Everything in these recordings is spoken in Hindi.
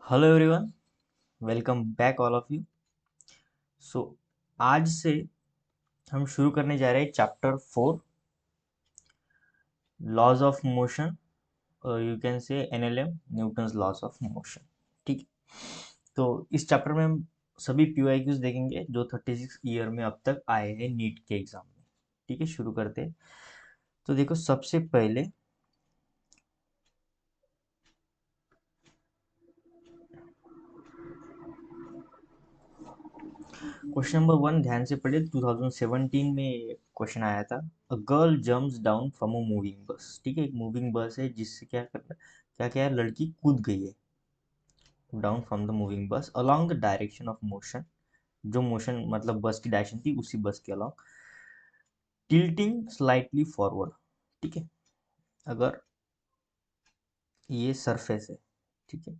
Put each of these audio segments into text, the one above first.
Hello everyone, welcome back all of you. So आज से हम शुरू करने जा रहे हैं chapter 4, laws of motion, you can say NLM, Newton's laws of motion. ठीक है, तो इस चैप्टर में हम सभी पीवाईक्यूज देखेंगे जो 36 ईयर में अब तक आए हैं नीट के एग्जाम में। ठीक है, शुरू करते हैं। तो देखो, सबसे पहले क्वेश्चन नंबर 1 ध्यान से पढ़े। 2017 में क्वेश्चन आया था। A girl jumps down from a moving bus. ठीक है, एक मूविंग बस है जिससे क्या करना, क्या क्या है, लड़की कूद गई है डाउन फ्रॉम द मूविंग बस along the direction of motion. जो मोशन मतलब बस की डायरेक्शन थी उसी बस के अलोंग, टिल्टिंग स्लाइटली फॉरवर्ड। ठीक है, अगर ये सरफेस है, ठीक है,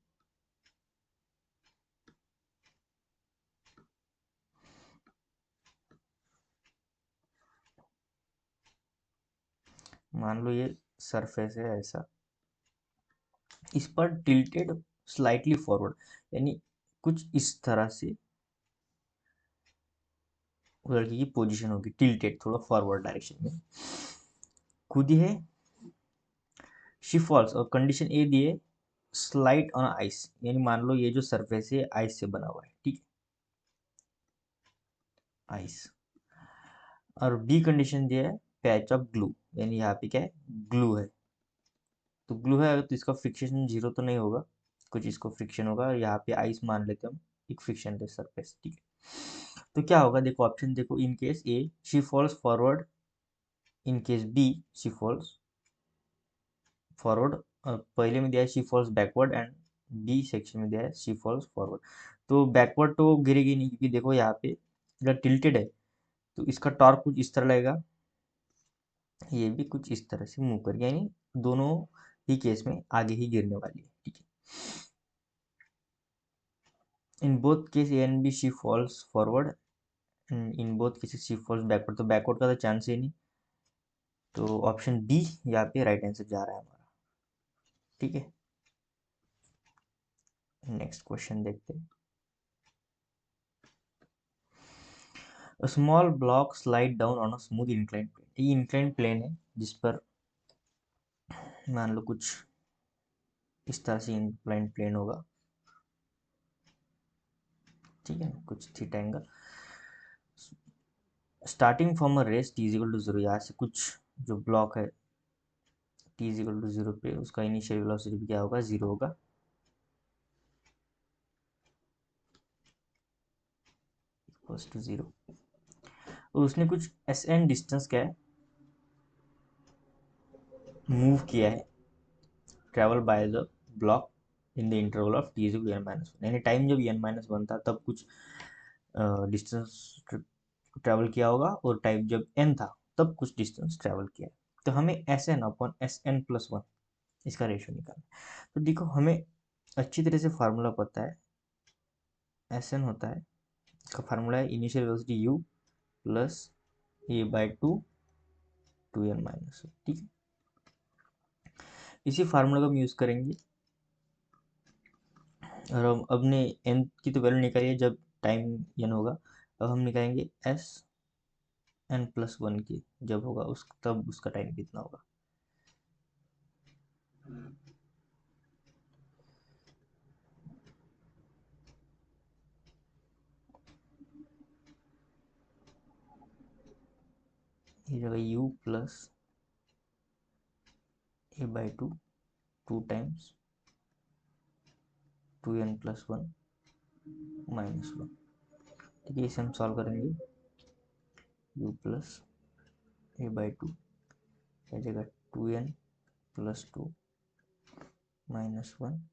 मान लो ये सरफेस है ऐसा, इस पर टिल्टेड स्लाइटली फॉरवर्ड, यानी कुछ इस तरह से लड़की की पोजीशन होगी, टिल्टेड थोड़ा फॉरवर्ड डायरेक्शन में कूदी है। शी फॉल्स, और कंडीशन ए दी है, स्लाइड ऑन आइस, यानी मान लो ये जो सरफेस है आइस से बना हुआ है। ठीक है, आइस। और बी कंडीशन दिया है, पैच ऑफ ग्लू, यानी यहाँ पे क्या है, ग्लू है। तो ग्लू है तो इसका फ्रिक्शन जीरो तो नहीं होगा, कुछ इसको फ्रिक्शन होगा, और यहाँ पे आइस मान लेते हैं हम, एक फ्रिक्शन है सरफेस। ठीक है, तो क्या होगा, देखो ऑप्शन देखो। In case A she falls forward, in case B she falls forward. पहले में दिया है she falls backward, and B section में दिया है शी फॉल्स फॉरवर्ड। तो बैकवर्ड तो गिरेगी नहीं, क्योंकि देखो यहाँ पे अगर टिल्टेड है तो इसका टॉर्क कुछ इस तरह लगेगा, ये भी कुछ इस तरह से मूव करेगा, यानी दोनों ही केस में आगे ही गिरने वाली है। ठीक है, in both case A and B she falls forward, in both cases she falls backward. तो बैकवर्ड का तो चांस ही नहीं, तो ऑप्शन बी यहाँ पे राइट आंसर जा रहा है हमारा। ठीक है, नेक्स्ट क्वेश्चन देखते हैं। A small block slide down on a smooth inclined plane। ये inclined plane है जिस पर मान लो कुछ इस तरह से inclined plane होगा। ठीक है, कुछ theta angle, starting from a rest T is equal to zero. यहाँ से कुछ जो ब्लॉक है T is equal to zero पे, उसका इनिशियल वेलोसिटी भी क्या होगा, जीरो होगा। Equals to zero. और उसने कुछ एस एन डिस्टेंस क्या है, मूव किया है, travel by the block in the interval of T is equal to N minus one. यानी टाइम जब एन माइनस वन था तब कुछ डिस्टेंस ट्रैवल किया होगा, और टाइम जब एन था तब कुछ डिस्टेंस ट्रैवल किया है। तो हमें S N upon S N plus one इसका रेशियो निकालना है। तो देखो, हमें अच्छी तरह से फार्मूला पता है। एस एन होता है, इसका फार्मूला है initial velocity U plus A by two N minus. ठीक है, इसी फार्मूला को हम यूज़ करेंगे, और हम अपने एन की तो वैल्यू निकालिए जब टाइम एन होगा। अब हम निकालेंगे एस एन प्लस वन की जब होगा उस, तब उसका टाइम कितना होगा। ये जगह U plus A by two times two N plus one minus one. ठीक है, इसे हम सॉल्व करेंगे। U plus A by two या जगह two N plus two minus one,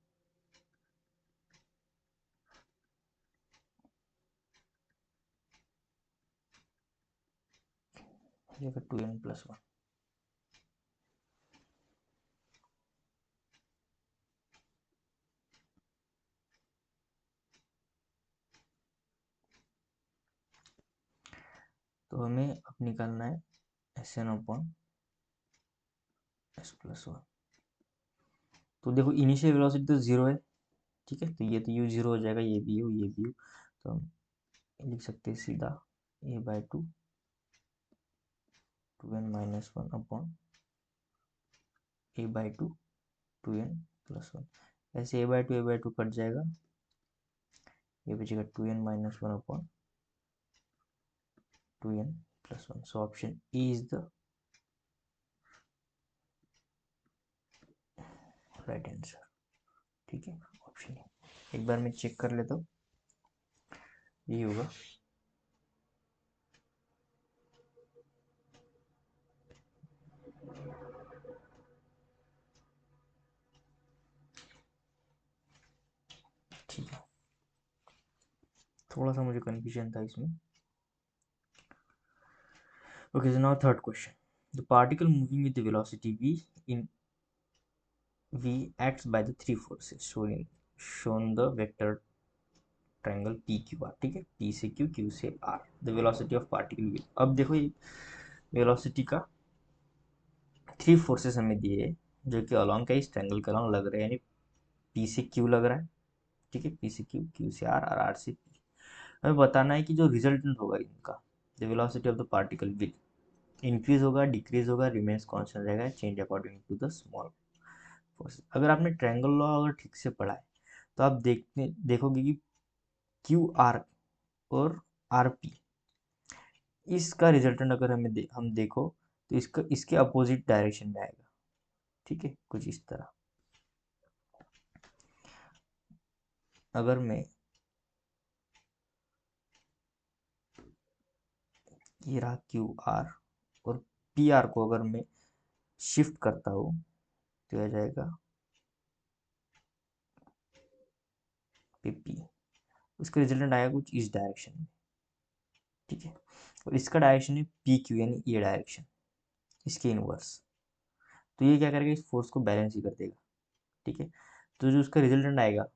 जगह टू एन प्लस वन। तो हमें अब निकालना है S N upon S plus one. तो देखो, इनिशियल वेलोसिटी तो जीरो है, ठीक है, तो ये तो u जीरो हो जाएगा, ये भी u ये भी u, तो हम लिख सकते हैं सीधा a/2 2n-1 upon a/2 2n+1। ऐसे a/2 कट जाएगा, ये बचेगा 2n-1 upon 2n+1। So option A is the right answer. ठीक है, ऑप्शन ए। एक बार मैं चेक कर लेता हूँ, ये होगा। ठीक है, थोड़ा सा मुझे कंफ्यूजन था इसमें। Okay, so now third question. The particle moving with the velocity v acts by the three forces shown the vector triangle PQR। ठीक है, P से Q, Q से R, the velocity of particle v। अब देखो ये वेलोसिटी का थ्री फोर्सेस हमें दिए हैं, जो कि अलॉन्ग का इस ट्रायंगल के अलॉन्ग लग रहे हैं, यानी P से Q लग रहा है। ठीक है, P से Q, Q से R और R से P। हमें बताना है कि जो रिजल्टेंट होगा इनका, the velocity of the particle will increase होगा, डिक्रीज होगा, रिमेन्स कांस्टेंट रहेगा, change according to the small force. अगर आपने ट्रायंगल लॉ अगर ठीक से पढ़ा है तो आप देखोगे कि क्यू आर और आर पी, इसका रिजल्टेंट अगर हम देखो तो इसका इसके अपोजिट डायरेक्शन में आएगा। ठीक है, कुछ इस तरह। अगर मैं ये रहा क्यू आर और पी आर को अगर मैं शिफ्ट करता हूँ तो आ जाएगा पी, उसका रिजल्टेंट आएगा कुछ इस डायरेक्शन में। ठीक है, और इसका डायरेक्शन है पी क्यू, यानी ये डायरेक्शन, इसके इनवर्स। तो ये क्या करेगा, इस फोर्स को बैलेंस ही कर देगा। ठीक है, तो जो उसका रिजल्टेंट आएगा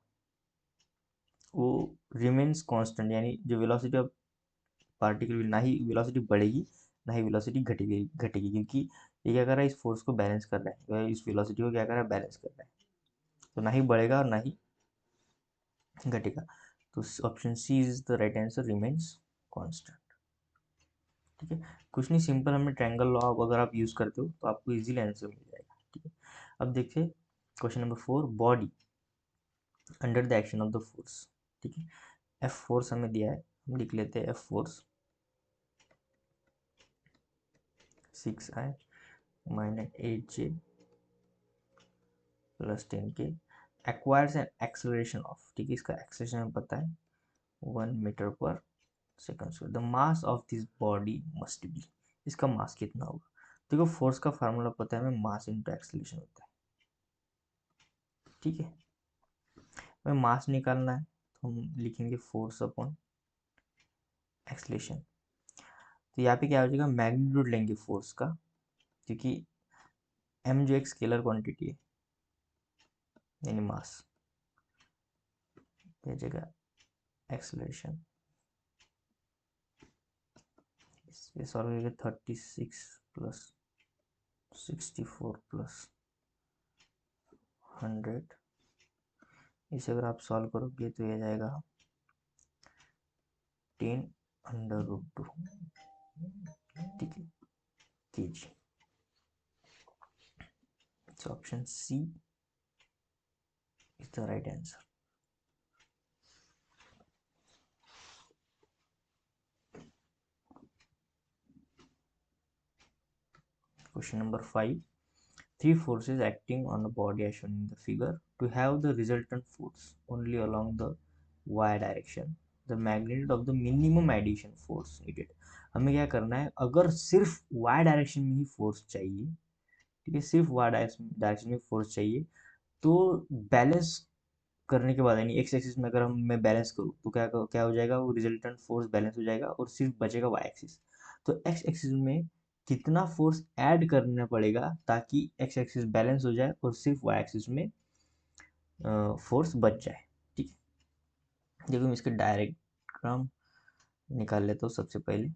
वो रिमेन्स कांस्टेंट, यानी जो वेलोसिटी ऑफ पार्टिकल, ना ही वेलोसिटी बढ़ेगी ना ही वेलोसिटी घटेगी घटेगी, क्योंकि ये क्या कर रहा है, इस फोर्स को बैलेंस कर रहा है, इस वेलोसिटी को क्या कर रहा है, बैलेंस कर रहा है। तो ना ही बढ़ेगा और ना ही घटेगा। तो option C is the right answer, remains constant. ठीक है, कुछ नहीं, सिंपल हमें ट्रायंगल लॉ अगर आप यूज करते हो तो आपको इजीली आंसर मिल जाएगा। ठीक है, अब देखिए question number 4, body under the action of the force. ठीक है, एफ फोर्स हमें दिया है, हम लिख लेते हैं F force 6i minus 8j plus 10k acquires an acceleration of. ठीक है, इसका एक्सेलरेशन हमें पता है 1 metre per second square. The mass of this body must be, इसका मास कितना होगा। देखो फोर्स का फार्मूला पता है हमें, मास इनटू एक्सेलरेशन होता है। ठीक है, हमें मास निकालना है तो हम लिखेंगे फोर्स अपॉन एक्सेलरेशन। तो यहाँ पे क्या हो जाएगा, मैग्नीट्यूड लेंगे फोर्स का, क्योंकि m जो एक स्केलर क्वांटिटी है, यानी मास, यह जगह एक्सेलरेशन। ये सॉल्व करेंगे 36 प्लस 64 प्लस 100, इसे अगर आप सॉल्व करोगे तो ये जाएगा 10√2। ठीक है, kg। So option C is the right answer. Question number 5. Three forces acting on a body as shown in the figure. To have the resultant force only along the y direction, the magnitude of the minimum addition force needed. हमें क्या करना है, अगर सिर्फ y डायरेक्शन में ही फोर्स चाहिए, ठीक है, सिर्फ y डायरेक्शन में फोर्स चाहिए, तो बैलेंस करने के बाद, यानी एक्स एक्सिस में अगर मैं बैलेंस करूँ तो क्या क्या हो जाएगा, वो रिजल्टेंट फोर्स बैलेंस हो जाएगा और सिर्फ बचेगा वाई एक्सिस। तो एक्स एक्सिस में कितना फोर्स ऐड करना पड़ेगा ताकि एक्स एक्सिस बैलेंस हो जाए और सिर्फ वाई एक्सिस में फोर्स बच जाए। ठीक है, देखो मैं इसके डायरेक्ट निकाल लेता हूँ सबसे पहले।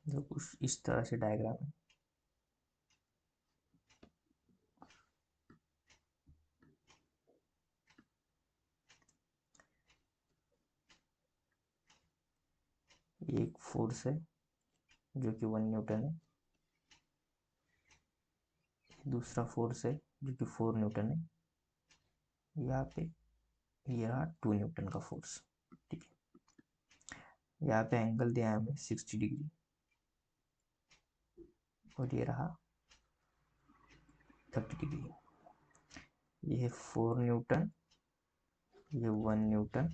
जो कुछ इस तरह से डायग्राम है। एक फोर्स है जो कि 1 न्यूटन है, दूसरा फोर्स है जो कि 4 न्यूटन है, यहाँ पे ये रहा 2 न्यूटन का फोर्स। ठीक है, यहाँ पे एंगल दिया है हमें 60 डिग्री, और ये रहा 30 डिग्री। ये है 4 न्यूटन, ये 1 न्यूटन,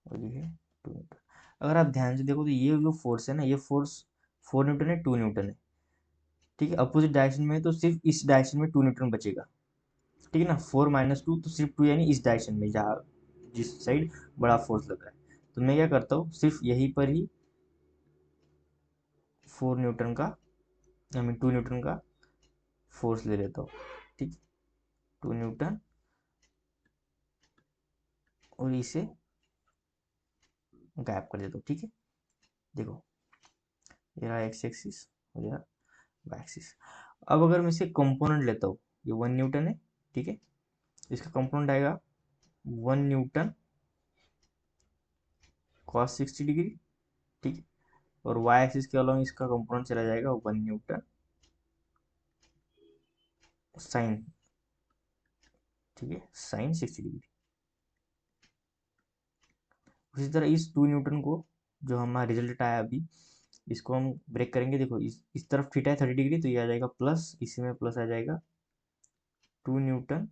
और ये है 2 न्यूटन। अगर आप ध्यान से देखो तो ये जो फोर्स है ना, ये फोर्स 4 न्यूटन है, 2 न्यूटन है। ठीक है, अपोजिट डायरेक्शन में है तो सिर्फ इस डायरेक्शन में 2 न्यूटन बचेगा। ठीक है ना, 4 - 2 तो सिर्फ 2, यानी इस डायरेक्शन में जहाँ जिस साइड बड़ा फोर्स लग रहा है। तो मैं क्या करता हूँ, सिर्फ यहीं पर ही 4 न्यूटन का, आई मीन 2 न्यूटन का फोर्स ले लेता हूँ। ठीक, 2 न्यूटन, और इसे गायब कर देता हूँ। ठीक है, देखो ये रहा एक्स एक्सिस और ये रहा वाई एक्सिस। अब अगर मैं इसे कंपोनेंट लेता हूँ, ये 1 न्यूटन है। ठीक है, इसका कंपोनेंट आएगा 1 न्यूटन कॉस 60 डिग्री। ठीक है, और वाई एक्सिस के अलॉन्ग इसका कंपोनेंट चला जाएगा 1 न्यूटन साइन। ठीक है, साइन 60 डिग्री। उसी तरह इस 2 न्यूटन को, जो हमारा रिजल्ट आया अभी, इसको हम ब्रेक करेंगे। देखो इस तरफ थीटा है 30 डिग्री, तो ये आ जाएगा प्लस, इसी में प्लस आ जाएगा 2 न्यूटन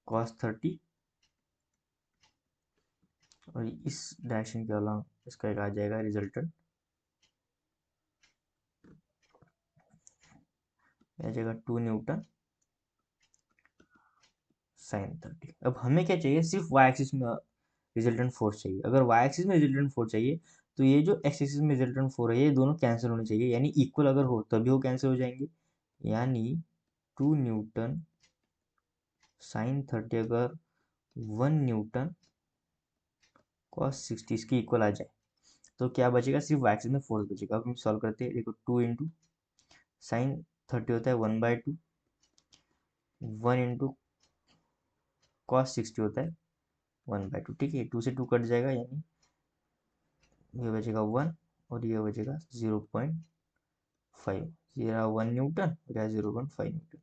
कॉस 30, और इस डायरेक्शन के अलावा इसका एक आ जाएगा रिजल्टेंट, आ जाएगा 2 न्यूटन साइन 30। अब हमें क्या चाहिए, सिर्फ वाई एक्सिस में रिजल्टेंट फोर्स चाहिए। अगर वाई एक्सिस में रिजल्टेंट फोर्स चाहिए तो ये जो एक्स एक्सिस में रिजल्टेंट फोर्स है, ये दोनों कैंसिल होने चाहिए, यानी इक्वल अगर हो तभी वो कैंसिल हो जाएंगे। यानी 2 न्यूटन साइन 30 अगर 1 न्यूटन कॉस 60 इसकी इक्वल आ जाए तो क्या बचेगा, सिर्फ वाई एक्सिस में फोर्स बचेगा। अब हम सॉल्व करते हैं। देखो 2 इंटू साइन 30 होता है 1/2, 1 इंटू कॉस 60 होता है 1/2। ठीक है, 2 से 2 कट जाएगा, यानी ये बचेगा 1, और ये बचेगा 0.5। ये रहा 1 न्यूटन, और यह 0.5 न्यूटन।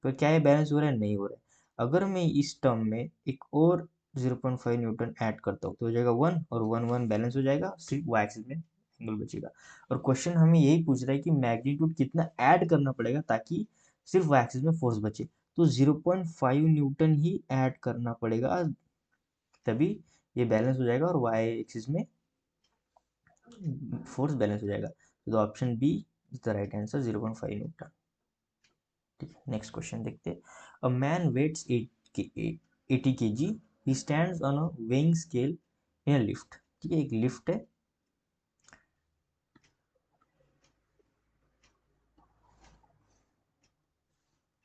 तो क्या ये बैलेंस हो रहा है? नहीं हो रहा है। अगर मैं इस टर्म में एक और 0.5 न्यूटन ऐड करता हूँ तो हो जाएगा 1, और 1 बैलेंस हो जाएगा, सिर्फ वाई एक्सिस में एंगल बचेगा। और क्वेश्चन हमें यही पूछ रहा है कि मैग्नीट्यूड कितना ऐड करना पड़ेगा ताकि सिर्फ वाई एक्सिस में फोर्स बचे। तो 0.5 न्यूटन ही ऐड करना पड़ेगा, तभी ये बैलेंस हो जाएगा और वाई एक्सिस में फोर्स बैलेंस हो जाएगा। तो option B is the right answer, 0.5 newton. ठीक है, नेक्स्ट क्वेश्चन देखते हैं। A man weighs 80 kg, he stands on a weighing scale in a lift. ठीक है, एक लिफ्ट है,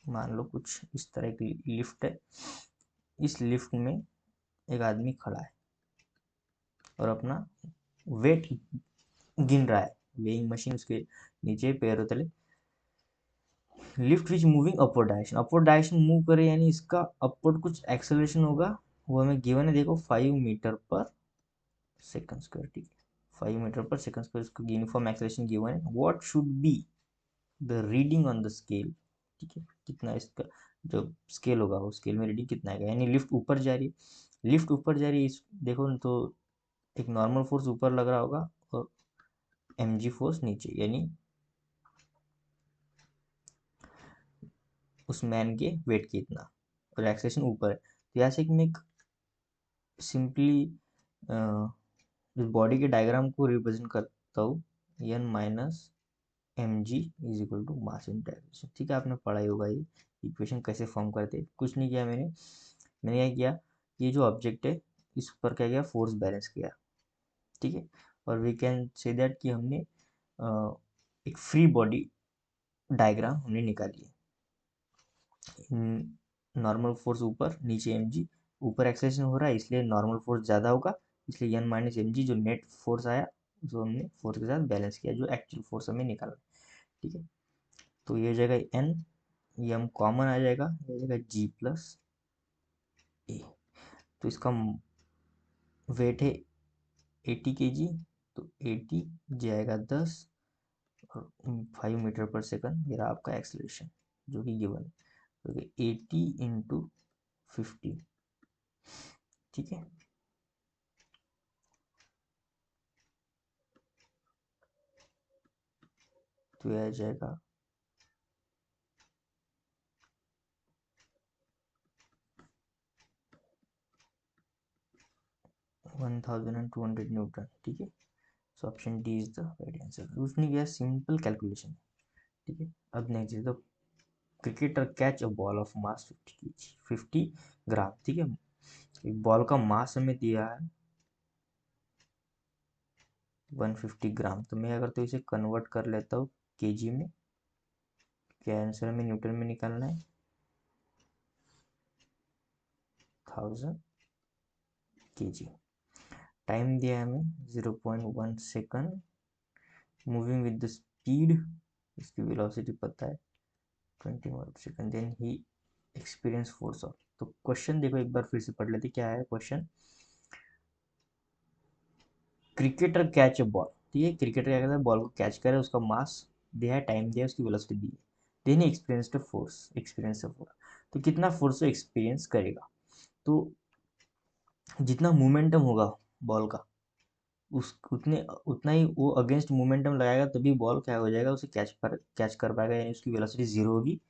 मान लो कुछ इस तरह की लिफ्ट है। इस लिफ्ट में एक आदमी खड़ा है और अपना वेट गिन रहा है। वेइंग मशीन उसके नीचे पैरों तले। लिफ्ट विच moving upward direction, upward direction move करे, यानी इसका अपवर्ड कुछ एक्सेलरेशन होगा, वो हमें गिवन है। देखो 5 मीटर पर सेकंड स्क्वायर। ठीक है, 5 मीटर पर सेकंड स्क्वायर, इसको यूनिफॉर्म एक्सेलरेशन गिवन है। What should be the reading on the scale. ठीक है, कितना इसका जो स्केल होगा, वो स्केल में रीडिंग कितना आएगा। यानी लिफ्ट ऊपर जा रही है, लिफ्ट ऊपर जा रही है, इस देखो तो एक नॉर्मल फोर्स ऊपर लग रहा होगा और mg फोर्स नीचे, यानी उस मैन के वेट की इतना, और एक्सेलेरेशन ऊपर है। तो यहाँ से मैं एक सिंपली इस बॉडी के डायग्राम को रिप्रेजेंट करता हूँ, N minus m g is equal to mass into acceleration. ठीक है, आपने पढ़ा ही होगा ये इक्वेशन कैसे फॉर्म करते हैं। कुछ नहीं किया मैंने, क्या किया, ये जो ऑब्जेक्ट है इस पर क्या किया, फोर्स बैलेंस किया। ठीक है, और वी कैन से दैट कि हमने एक फ्री बॉडी डायग्राम हमने निकाली है। नॉर्मल फोर्स ऊपर, नीचे एम जी, ऊपर एक्सेलरेशन हो रहा है इसलिए नॉर्मल फोर्स ज़्यादा होगा, इसलिए एन माइनस एम जी जो नेट फोर्स आया उसको हमने फोर्स के साथ बैलेंस किया जो एक्चुअल फोर्स हमें निकालना है। ठीक है, तो ये हो जाएगा एन, ये हम कॉमन आ जाएगा, ये हो जाएगा जी प्लस ए। तो इसका वेट है 80 kg, तो 80 जी आएगा 10 और 5 मीटर पर सेकंड। ये रहा आपका एक्सलेशन जो कि गिवन है, तो 80 इंटू 50। ठीक है, तो यह आ जाएगा 1200 न्यूटन। ठीक है, so option D is the right answer. उसने किया सिंपल कैलकुलेशन। ठीक है, अब next is the cricketer catch a ball of mass 50 ग्राम। ठीक है, एक बॉल का मास हमें दिया है 150 ग्राम, तो मैं अगर तो इसे कन्वर्ट कर लेता हूँ केजी में, क्या आंसर हमें न्यूटन में निकालना है 1000 kg। टाइम दिया है हमें 0.1 second, moving with the speed, इसकी वेलोसिटी पता है 20 meter per second, then he experience force of. तो क्वेश्चन देखो एक बार फिर से पढ़ लेते, क्या है question. Cricketer catch a ball, ठीक है, क्रिकेटर क्या करता है, बॉल को कैच करे, उसका मास दिया है, टाइम दिया है, उसकी वेलोसिटी दी है, then experience force, experience force. तो कितना फोर्स एक्सपीरियंस करेगा, तो जितना मोमेंटम होगा बॉल का उस उतने उतना ही वो अगेंस्ट मोमेंटम लगाएगा, तभी बॉल क्या हो जाएगा, उसे कैच कर पाएगा, यानी उसकी वेलोसिटी जीरो होगी।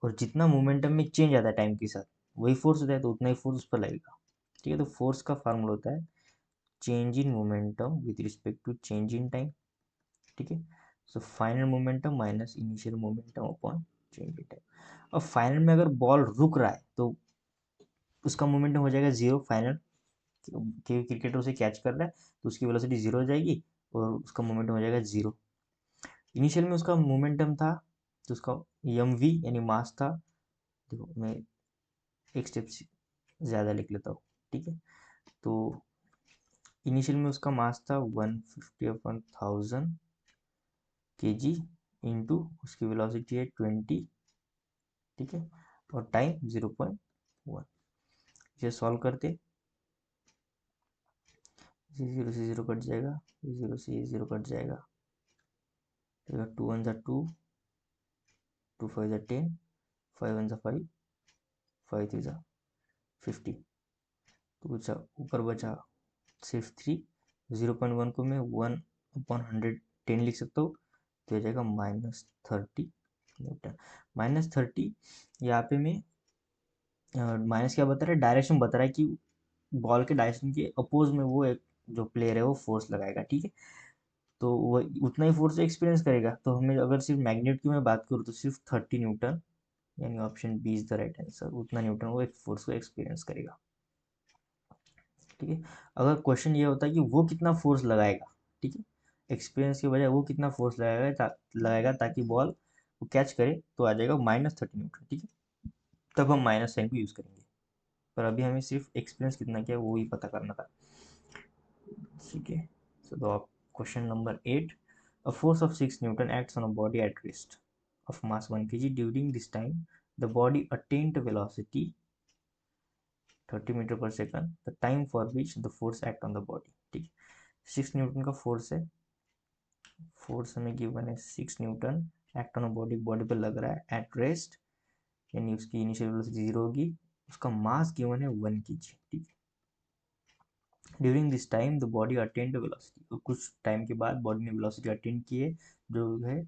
और जितना मोमेंटम में चेंज आता है टाइम के साथ वही फोर्स होता है, तो उतना ही फोर्स उस पर लगेगा। ठीक है, तो फोर्स का फार्मूला होता है change in momentum with respect to change in time. ठीक है, so final momentum minus initial momentum upon change in time. अब फाइनल में अगर बॉल रुक रहा है तो उसका मोमेंटम हो जाएगा जीरो फाइनल, क्योंकि क्रिकेटर उसे कैच कर रहा है, तो उसकी वेलोसिटी जीरो हो जाएगी और उसका मोमेंटम हो जाएगा जीरो। इनिशियल में उसका मोमेंटम था, तो उसका एम वी यानी मास था। देखो मैं एक स्टेप ज़्यादा लिख लेता हूँ। ठीक है, तो इनिशियल में उसका मास था 150/1000 kg इंटू उसकी वेलोसिटी है 20। ठीक है, और टाइम 0.1। इसे सॉल्व करते, जीरो से जीरो कट जाएगा, जीरो से जीरो कट जाएगा, तो 2 1 2, 2 5 10, 5 1 5, 5 3 50। तो बचा ऊपर बचा सिर्फ 3। 0.1 को मैं 1/110 लिख सकता हूँ, तो हो जाएगा -30 न्यूटन। -30 यहाँ पे मैं माइनस क्या बता रहा है, डायरेक्शन बता रहा है कि बॉल के डायरेक्शन के अपोज में वो एक जो प्लेयर है वो फोर्स लगाएगा। ठीक है, तो वो उतना ही फोर्स एक्सपीरियंस करेगा। तो हमें अगर सिर्फ मैग्नेट की मैं बात करूँ तो सिर्फ 30 न्यूटन, यानी option B is the right answer. उतना न्यूटन वो एक फोर्स को एक्सपीरियंस करेगा। ठीक है, अगर क्वेश्चन ये होता है कि वो कितना फोर्स लगाएगा, ठीक है, एक्सपीरियंस की बजाय वो कितना फोर्स लगाएगा ताकि बॉल को कैच करे, तो आ जाएगा -30 न्यूटन। ठीक है, तब हम माइनस साइन को यूज करेंगे, पर अभी हमें सिर्फ एक्सपीरियंस कितना किया वो ही पता करना था। ठीक है, सो तो आप question number 8, a force of 6 Newton acts on a body at rest of mass 1 kg. During this time the body attained velocity 30 metre per second, the time for which the force act on the body। ठीक है, 6 न्यूटन का फोर्स है, फोर्स हमें गिवन है 6 Newton, act on a body, body पे लग रहा है एट रेस्ट, यानी उसकी इनिशियल वेलोसिटी जीरो होगी, उसका मास गिवन है 1 kg। ठीक है, during this time the body attend velocity, तो कुछ टाइम के बाद बॉडी ने वेलोसिटी अटेंड की है जो है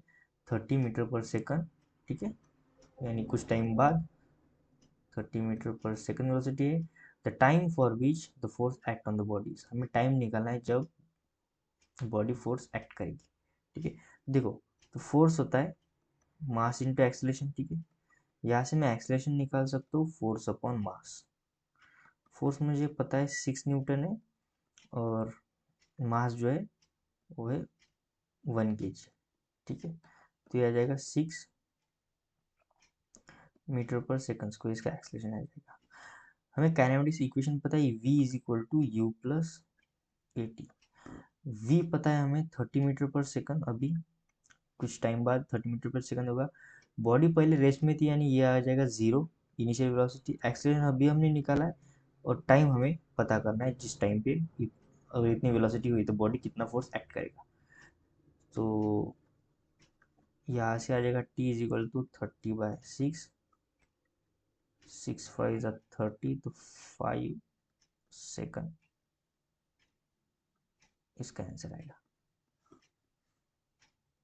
30 मीटर पर सेकंड। ठीक है, यानी कुछ टाइम बाद 30 मीटर पर सेकंड वेलोसिटी है। The time for which the force act on the body, हमें टाइम निकालना है जब बॉडी फोर्स एक्ट करेगी। ठीक है, देखो तो फोर्स होता है मास इंटू एक्सलेशन। ठीक है, यहाँ से मैं एक्सलेशन निकाल सकता हूँ फोर्स अपॉन मास। फोर्स मुझे पता है 6 न्यूटन है और मास जो है वो है 1 kg। ठीक है, तो ये आ जाएगा 6 मीटर पर सेकंड को, इसका एक्सलेशन आ जाएगा। हमें काइनेमेटिक्स इक्वेशन पता है, v is equal to u plus 80। v पता है हमें 30 मीटर पर सेकंड, अभी कुछ टाइम बाद 30 मीटर पर सेकंड होगा। बॉडी पहले रेस्ट में थी, यानी ये आ जाएगा 0 इनिशियल वेलोसिटी। एक्सेलरेशन अभी हमने निकाला है, और टाइम हमें पता करना है जिस टाइम पे अगर इतनी वेलोसिटी हुई तो बॉडी कितना फोर्स एक्ट करेगा। तो यहाँ से आ जाएगा t इज इक्वल टू 30/6, 6×5 = 30, तो 5 सेकंड इसका आंसर आएगा।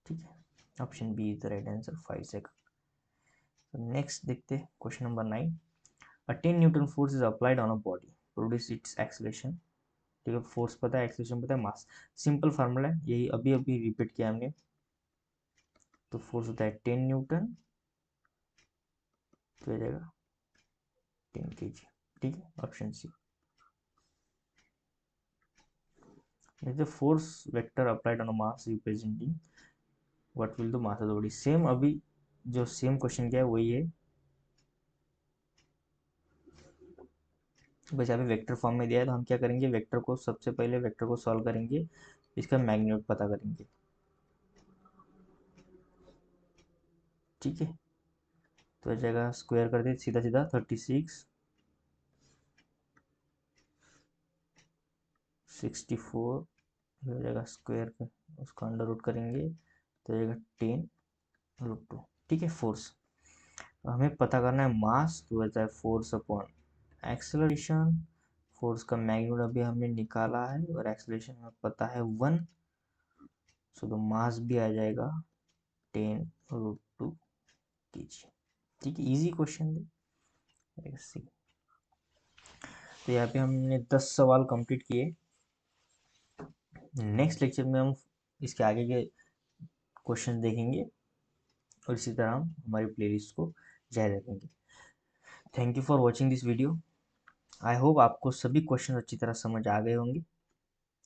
ठीक है, option B is the right answer, 5 second. Next देखते हैं question number 9। A 10 newton force is applied on a body, produce its acceleration. ठीक है, फोर्स पता है, एक्सेलरेशन पता है, मास। सिंपल फार्मूला है, यही अभी अभी रिपीट किया हमने। तो फोर्स होता है 10 न्यूटन, तो हो जाएगा 10 kg। ठीक है, option C. the force vector applied on a mass representing what will the mass of the body। Same अभी जो सेम क्वेश्चन किया है वही है, बस यहाँ पे वेक्टर फॉर्म में दिया है। तो हम क्या करेंगे, वेक्टर को सबसे पहले वेक्टर को सॉल्व करेंगे, इसका मैग्नीट्यूड पता करेंगे। ठीक है, तो इस जगह स्क्वायर कर दे सीधा सीधा, 36 64 हो जाएगा स्क्वायर का, उसका अंडर रूट करेंगे तो हो जाएगा 10√2। ठीक है, फोर्स हमें पता करना है, मास तो रहता है फोर्स अपॉन एक्सेलरेशन। फोर्स का मैग्नीट्यूड अभी हमने निकाला है, और एक्सेलरेशन हमें पता है 1, सो तो मास भी आ जाएगा 10√2 kg। ठीक है, इजी क्वेश्चन है। तो यहाँ पे हमने 10 सवाल कंप्लीट किए। नेक्स्ट लेक्चर में हम इसके आगे के क्वेश्चन देखेंगे, और इसी तरह हम हमारी प्लेलिस्ट को जारी रखेंगे। Thank you for watching this video. I hope आपको सभी क्वेश्चन अच्छी तरह समझ आ गए होंगे।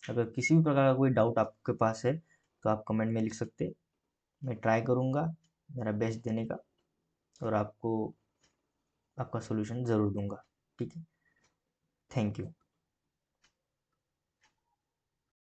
अगर किसी भी प्रकार का कोई डाउट आपके पास है तो आप कमेंट में लिख सकते हैं, मैं ट्राई करूँगा मेरा बेस्ट देने का, और आपको आपका सॉल्यूशन ज़रूर दूंगा। ठीक है, थैंक यू।